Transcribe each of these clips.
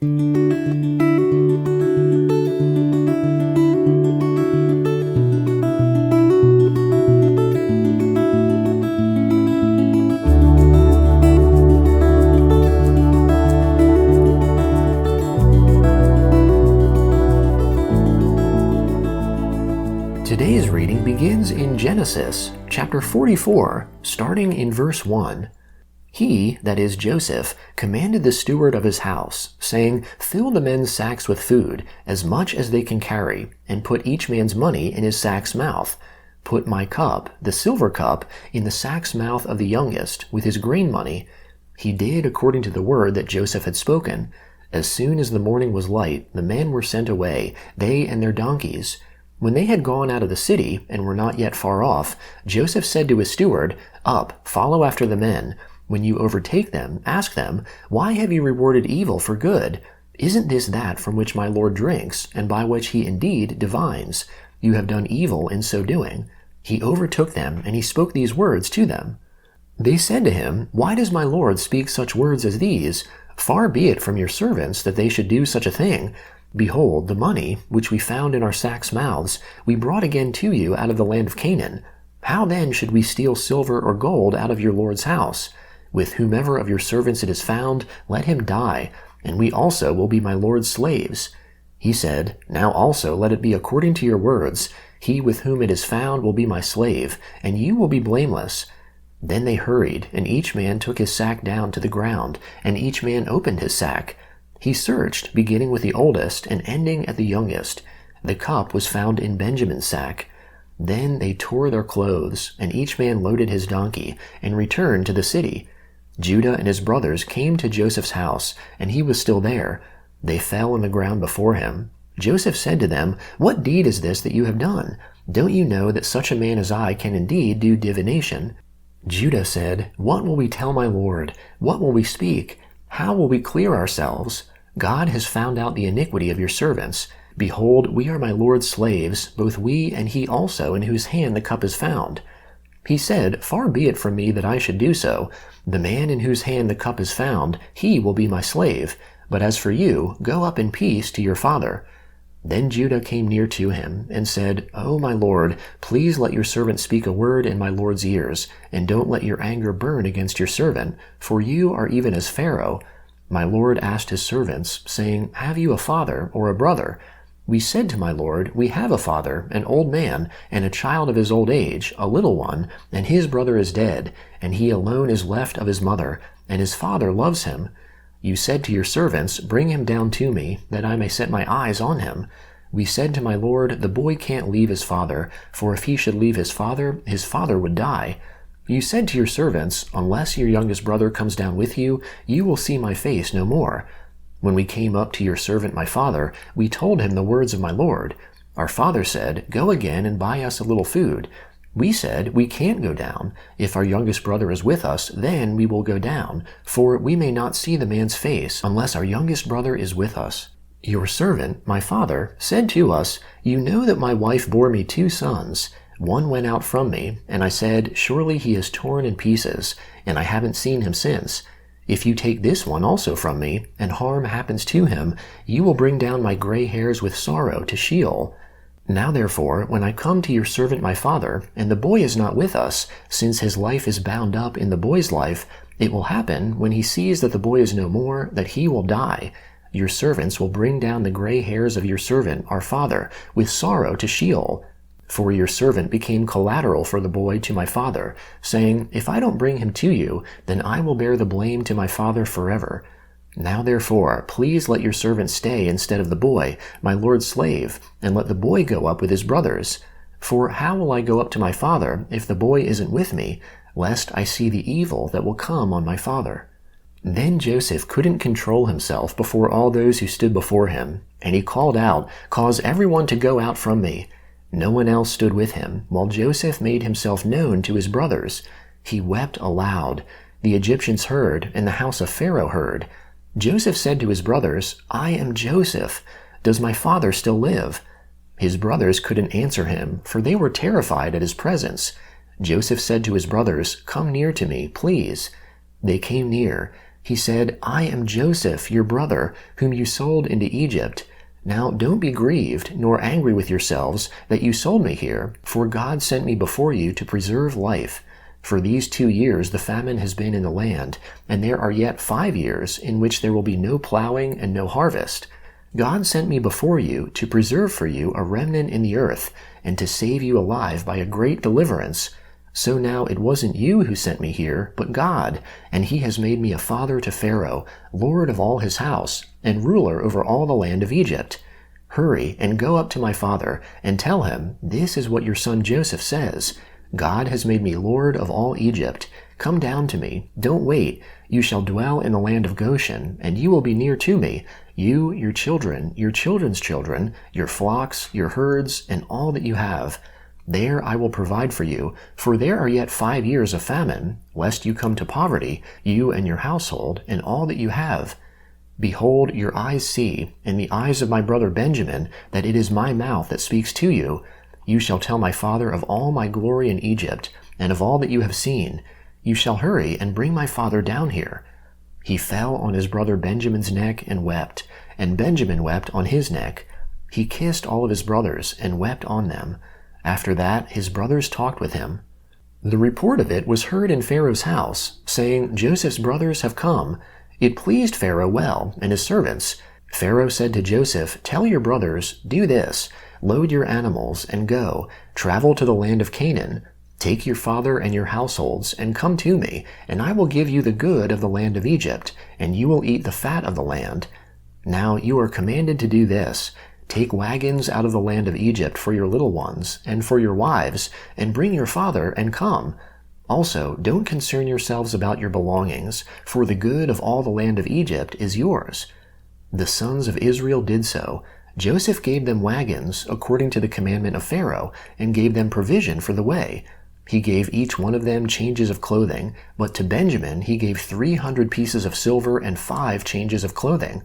Today's reading begins in Genesis, chapter 44, starting in verse 1. He, that is Joseph, commanded the steward of his house, saying, "Fill the men's sacks with food, as much as they can carry, and put each man's money in his sack's mouth. Put my cup, the silver cup, in the sack's mouth of the youngest, with his grain money." He did according to the word that Joseph had spoken. As soon as the morning was light, the men were sent away, they and their donkeys. When they had gone out of the city, and were not yet far off, Joseph said to his steward, "Up, follow after the men. When you overtake them, ask them, 'Why have you rewarded evil for good? Isn't this that from which my Lord drinks, and by which he indeed divines? You have done evil in so doing.' He overtook them, and he spoke these words to them. They said to him, 'Why does my Lord speak such words as these? Far be it from your servants that they should do such a thing. Behold, the money, which we found in our sacks' mouths, we brought again to you out of the land of Canaan. How then should we steal silver or gold out of your Lord's house? With whomever of your servants it is found, let him die, and we also will be my Lord's slaves.' He said, 'Now also let it be according to your words. He with whom it is found will be my slave, and you will be blameless.' Then they hurried, and each man took his sack down to the ground, and each man opened his sack. He searched, beginning with the oldest and ending at the youngest. The cup was found in Benjamin's sack. Then they tore their clothes, and each man loaded his donkey, and returned to the city. Judah and his brothers came to Joseph's house, and he was still there. They fell on the ground before him. Joseph said to them, 'What deed is this that you have done? Don't you know that such a man as I can indeed do divination?' Judah said, 'What will we tell my Lord? What will we speak? How will we clear ourselves? God has found out the iniquity of your servants. Behold, we are my Lord's slaves, both we and he also in whose hand the cup is found.' He said, 'Far be it from me that I should do so. The man in whose hand the cup is found, he will be my slave. But as for you, go up in peace to your father.' Then Judah came near to him, and said, 'O my Lord, please let your servant speak a word in my Lord's ears, and don't let your anger burn against your servant, for you are even as Pharaoh.' My Lord asked his servants, saying, 'Have you a father or a brother?' We said to my Lord, 'We have a father, an old man, and a child of his old age, a little one, and his brother is dead, and he alone is left of his mother, and his father loves him.' You said to your servants, 'Bring him down to me, that I may set my eyes on him.' We said to my Lord, 'The boy can't leave his father, for if he should leave his father would die.' You said to your servants, 'Unless your youngest brother comes down with you, you will see my face no more.' When we came up to your servant my father, we told him the words of my Lord. Our father said, 'Go again and buy us a little food.' We said, 'We can't go down. If our youngest brother is with us, then we will go down, for we may not see the man's face unless our youngest brother is with us.' Your servant, my father, said to us, 'You know that my wife bore me 2 sons. One went out from me, and I said, surely he is torn in pieces, and I haven't seen him since. If you take this one also from me, and harm happens to him, you will bring down my gray hairs with sorrow to Sheol. Now therefore, when I come to your servant my father, and the boy is not with us, since his life is bound up in the boy's life, it will happen, when he sees that the boy is no more, that he will die. Your servants will bring down the gray hairs of your servant, our father, with sorrow to Sheol. For your servant became collateral for the boy to my father, saying, If I don't bring him to you, then I will bear the blame to my father forever. Now therefore, please let your servant stay instead of the boy, my lord's slave, and let the boy go up with his brothers. For how will I go up to my father if the boy isn't with me, lest I see the evil that will come on my father?' Then Joseph couldn't control himself before all those who stood before him, and he called out, 'Cause everyone to go out from me.' No one else stood with him, while Joseph made himself known to his brothers. He wept aloud. The Egyptians heard, and the house of Pharaoh heard. Joseph said to his brothers, 'I am Joseph. Does my father still live?' His brothers couldn't answer him, for they were terrified at his presence. Joseph said to his brothers, 'Come near to me, please.' They came near. He said, "I am Joseph, your brother, whom you sold into Egypt. Now don't be grieved, nor angry with yourselves that you sold me here, for God sent me before you to preserve life. For these 2 years the famine has been in the land, and there are yet 5 years in which there will be no plowing and no harvest. God sent me before you to preserve for you a remnant in the earth, and to save you alive by a great deliverance. So now it wasn't you who sent me here, but God, and he has made me a father to Pharaoh, lord of all his house, and ruler over all the land of Egypt. Hurry and go up to my father, and tell him, this is what your son Joseph says. God has made me lord of all Egypt. Come down to me. Don't wait. You shall dwell in the land of Goshen, and you will be near to me, you, your children, your children's children, your flocks, your herds, and all that you have. There I will provide for there are yet 5 years of famine, lest you come to poverty, you and your household, and all that you have. Behold, your eyes see, and the eyes of my brother Benjamin, that it is my mouth that speaks to you. You shall tell my father of all my glory in Egypt, and of all that you have seen. You shall hurry and bring my father down here." He fell on his brother Benjamin's neck and wept, and Benjamin wept on his neck. He kissed all of his brothers and wept on them. After that, his brothers talked with him. The report of it was heard in Pharaoh's house, saying, "Joseph's brothers have come." It pleased Pharaoh well, and his servants. Pharaoh said to Joseph, "Tell your brothers, do this, load your animals, and go, travel to the land of Canaan. Take your father and your households, and come to me, and I will give you the good of the land of Egypt, and you will eat the fat of the land. Now you are commanded to do this. Take wagons out of the land of Egypt for your little ones, and for your wives, and bring your father, and come. Also, don't concern yourselves about your belongings, for the good of all the land of Egypt is yours." The sons of Israel did so. Joseph gave them wagons, according to the commandment of Pharaoh, and gave them provision for the way. He gave each one of them changes of clothing, but to Benjamin he gave 300 pieces of silver and 5 changes of clothing.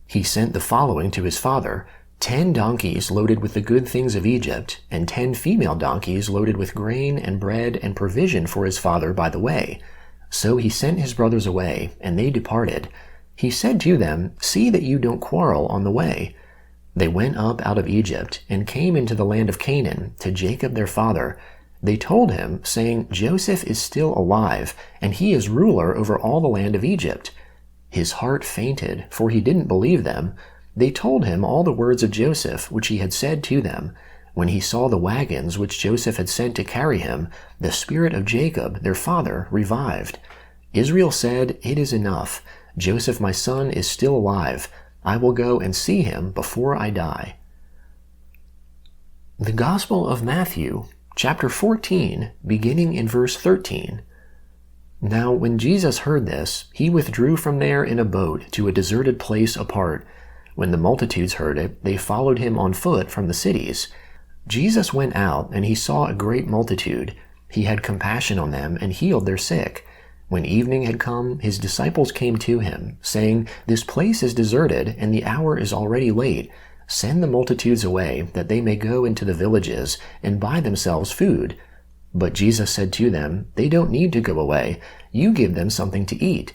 He sent the following to his father: 10 donkeys loaded with the good things of Egypt, and 10 female donkeys loaded with grain and bread and provision for his father by the way. So he sent his brothers away, and they departed. He said to them, "See that you don't quarrel on the way." They went up out of Egypt, and came into the land of Canaan, to Jacob their father. They told him, saying, "Joseph is still alive, and he is ruler over all the land of Egypt." His heart fainted, for he didn't believe them. They told him all the words of Joseph, which he had said to them. When he saw the wagons which Joseph had sent to carry him, the spirit of Jacob, their father, revived. Israel said, "It is enough. Joseph my son is still alive. I will go and see him before I die." The Gospel of Matthew, chapter 14, beginning in verse 13. Now when Jesus heard this, he withdrew from there in a boat to a deserted place apart. When the multitudes heard it, they followed him on foot from the cities. Jesus went out, and he saw a great multitude. He had compassion on them and healed their sick. When evening had come, his disciples came to him, saying, "This place is deserted, and the hour is already late. Send the multitudes away, that they may go into the villages, and buy themselves food." But Jesus said to them, "They don't need to go away. You give them something to eat."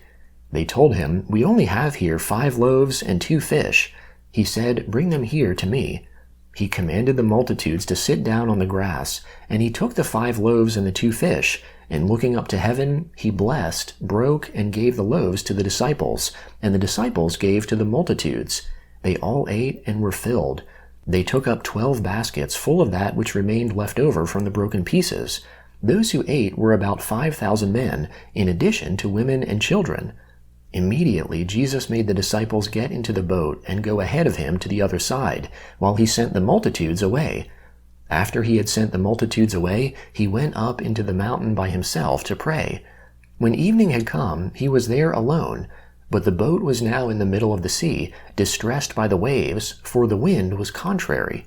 They told him, "We only have here 5 loaves and 2 fish." He said, "Bring them here to me." He commanded the multitudes to sit down on the grass, and he took the 5 loaves and the 2 fish, and looking up to heaven, he blessed, broke, and gave the loaves to the disciples, and the disciples gave to the multitudes. They all ate and were filled. They took up 12 baskets full of that which remained left over from the broken pieces. Those who ate were about 5,000 men, in addition to women and children. Immediately Jesus made the disciples get into the boat and go ahead of him to the other side, while he sent the multitudes away. After he had sent the multitudes away, he went up into the mountain by himself to pray. When evening had come, he was there alone, but the boat was now in the middle of the sea, distressed by the waves, for the wind was contrary.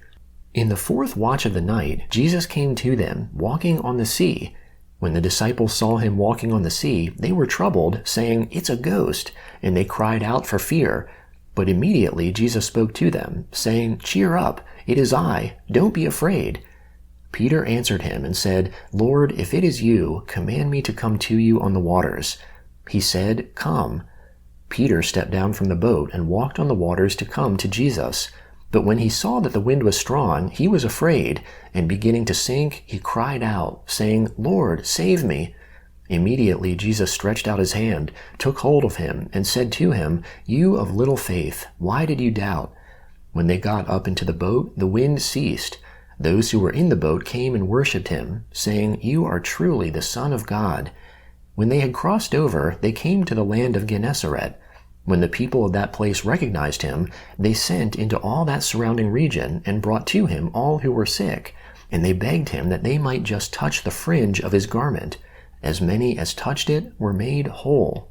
In the 4th watch of the night, Jesus came to them, walking on the sea. When the disciples saw him walking on the sea, they were troubled, saying, "It's a ghost," and they cried out for fear. But immediately Jesus spoke to them, saying, "Cheer up, it is I, don't be afraid." Peter answered him and said, "Lord, if it is you, command me to come to you on the waters." He said, "Come." Peter stepped down from the boat and walked on the waters to come to Jesus. But when he saw that the wind was strong, he was afraid, and beginning to sink, he cried out, saying, "Lord, save me." Immediately Jesus stretched out his hand, took hold of him, and said to him, "You of little faith, why did you doubt?" When they got up into the boat, the wind ceased. Those who were in the boat came and worshipped him, saying, "You are truly the Son of God." When they had crossed over, they came to the land of Gennesaret. When the people of that place recognized him, they sent into all that surrounding region and brought to him all who were sick, and they begged him that they might just touch the fringe of his garment. As many as touched it were made whole.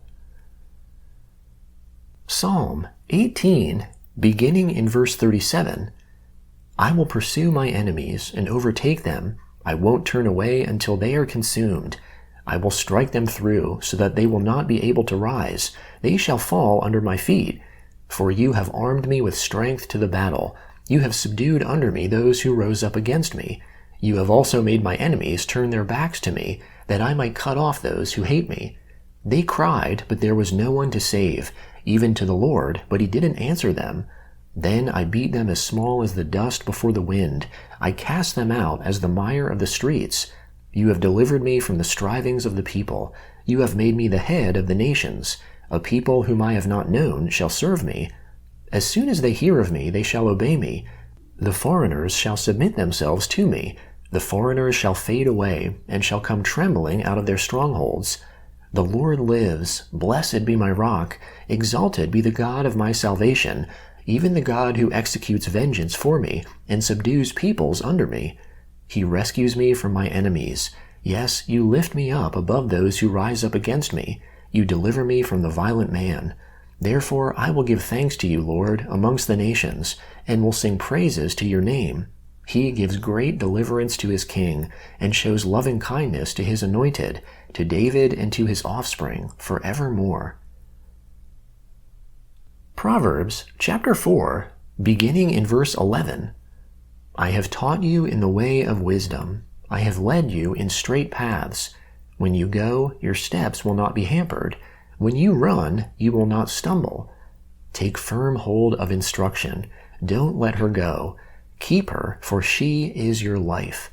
Psalm 18, beginning in verse 37. I will pursue my enemies and overtake them. I won't turn away until they are consumed. I will strike them through, so that they will not be able to rise. They shall fall under my feet. For you have armed me with strength to the battle. You have subdued under me those who rose up against me. You have also made my enemies turn their backs to me, that I might cut off those who hate me. They cried, but there was no one to save, even to the Lord, but he didn't answer them. Then I beat them as small as the dust before the wind. I cast them out as the mire of the streets. You have delivered me from the strivings of the people. You have made me the head of the nations. A people whom I have not known shall serve me. As soon as they hear of me, they shall obey me. The foreigners shall submit themselves to me. The foreigners shall fade away, and shall come trembling out of their strongholds. The Lord lives. Blessed be my rock. Exalted be the God of my salvation, even the God who executes vengeance for me, and subdues peoples under me. He rescues me from my enemies. Yes, you lift me up above those who rise up against me. You deliver me from the violent man. Therefore I will give thanks to you, Lord, amongst the nations, and will sing praises to your name. He gives great deliverance to his king, and shows loving kindness to his anointed, to David and to his offspring, forevermore. Proverbs chapter 4, beginning in verse 11. I have taught you in the way of wisdom. I have led you in straight paths. When you go, your steps will not be hampered. When you run, you will not stumble. Take firm hold of instruction. Don't let her go. Keep her, for she is your life.